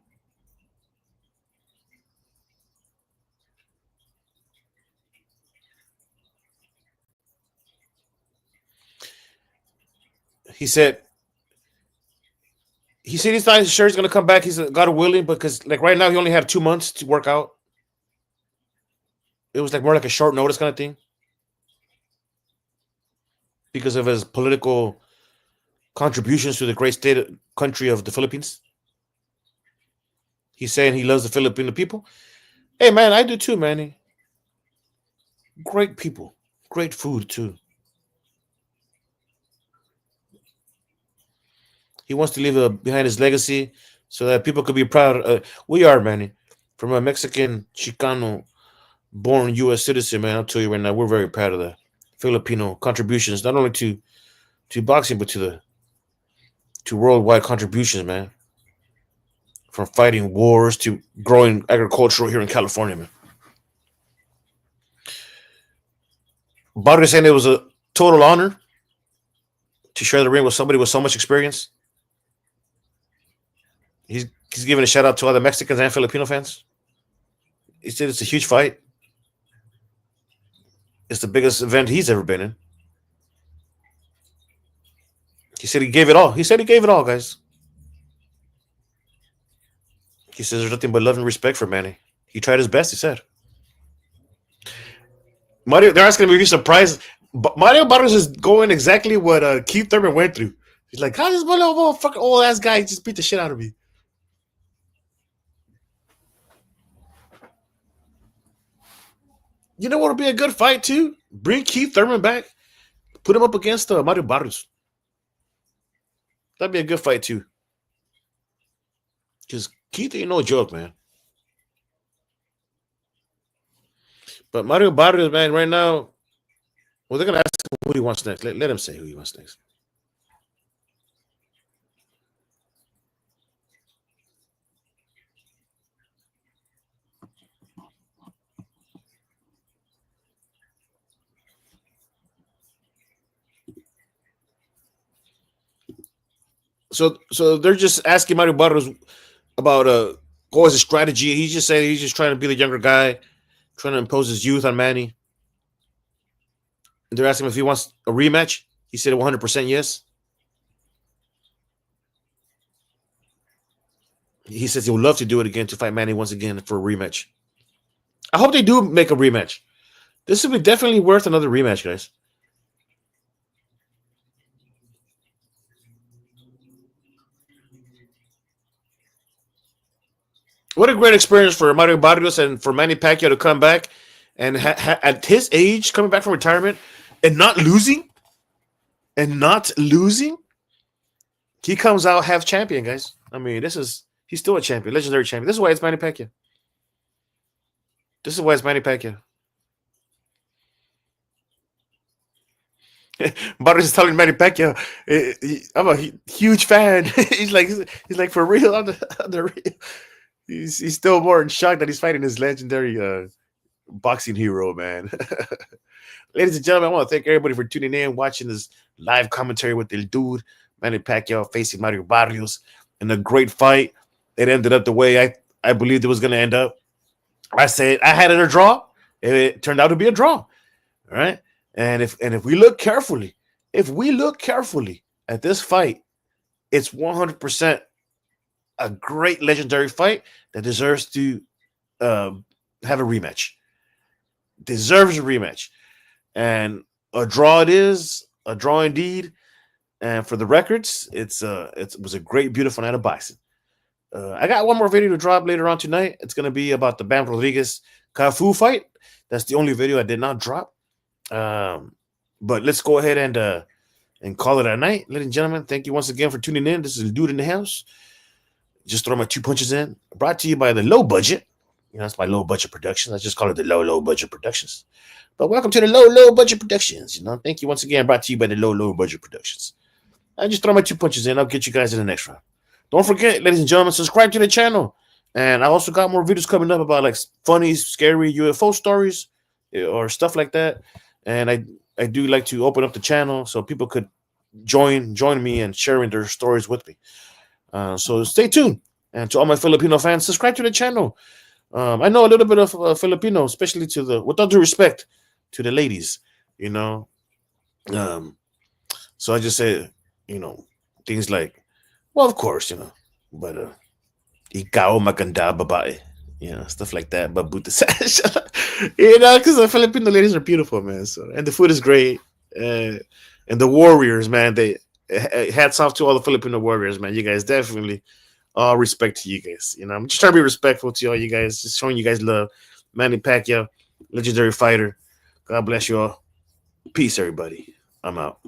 He said he's not sure he's going to come back. He's God willing, because like right now he only had 2 months to work out. It was like more like a short notice kind of thing because of his political contributions to the great country of the Philippines. He's saying he loves the Filipino people. Hey man, I do too, Manny. Great people, great food too. He wants to leave behind his legacy so that people could be proud. We are, Manny, from a Mexican Chicano born U.S. citizen, man. I'll tell you right now, we're very proud of the Filipino contributions, not only to boxing, but to worldwide contributions, man. From fighting wars to growing agricultural here in California, man. Barrio saying it was a total honor to share the ring with somebody with so much experience. He's giving a shout out to other Mexicans and Filipino fans. He said it's a huge fight. It's the biggest event he's ever been in. He said he gave it all. He said he gave it all, guys. He says there's nothing but love and respect for Manny. He tried his best, he said. Mario, they're asking me if you're surprised. Mario Barrios is going exactly what Keith Thurman went through. He's like, how does this little fucking old ass guy just beat the shit out of me? You know what would be a good fight too? Bring Keith Thurman back. Put him up against Mario Barrios. That'd be a good fight too. Because Keith ain't no joke, man. But Mario Barrios, man, right now, well, they're gonna ask him who he wants next. Let him say who he wants next. So they're just asking Mario Barrios about what was his strategy. He just said he's just trying to be the younger guy, trying to impose his youth on Manny. And they're asking him if he wants a rematch. He said 100% yes. He says he would love to do it again to fight Manny once again for a rematch. I hope they do make a rematch. This would be definitely worth another rematch, guys. What a great experience for Mario Barrios and for Manny Pacquiao to come back and at his age, coming back from retirement and not losing, and not losing. He comes out half champion, guys. I mean, he's still a champion, legendary champion. This is why it's Manny Pacquiao. This is why it's Manny Pacquiao. Barrios is telling Manny Pacquiao, "I'm a huge fan." he's like for real on the real. He's still more in shock that he's fighting his legendary boxing hero, man. Ladies and gentlemen, I want to thank everybody for tuning in, watching this live commentary with the dude, Manny Pacquiao facing Mario Barrios in a great fight. It ended up the way I believed it was going to end up. I said I had it a draw. It turned out to be a draw. All right. And if if we look carefully at this fight, it's 100% a great legendary fight that deserves to have a rematch. Deserves a rematch. And a draw it is, a draw indeed. And for the records, it was a great, beautiful night of boxing. I got one more video to drop later on tonight. It's gonna be about the Bam Rodriguez Cafu fight. That's the only video I did not drop. But let's go ahead and call it a night, ladies and gentlemen. Thank you once again for tuning in. This is the dude in the house. Just throw my 2 punches in. Brought to you by the Low Budget. That's my Low Budget Productions. I just call it the Low Budget Productions. But welcome to the Low Budget Productions. Thank you once again. Brought to you by the Low Budget Productions. I just throw my 2 punches in. I'll get you guys in the next round. Don't forget, ladies and gentlemen, subscribe to the channel. And I also got more videos coming up about like funny, scary UFO stories or stuff like that. And I do like to open up the channel so people could join me and sharing their stories with me. So stay tuned. And to all my Filipino fans, subscribe to the channel. I know a little bit of Filipino, especially with all due respect to the ladies, So I just say, things like, well, of course, but ikaw maganda babae, stuff like that. But buta sash, because the Filipino ladies are beautiful, man. So and the food is great, and the warriors, man. They hats off to all the Filipino warriors, man. You guys definitely all respect to you guys. I'm just trying to be respectful to all you guys, just showing you guys love. Manny Pacquiao, legendary fighter. God bless you all. Peace, everybody. I'm out.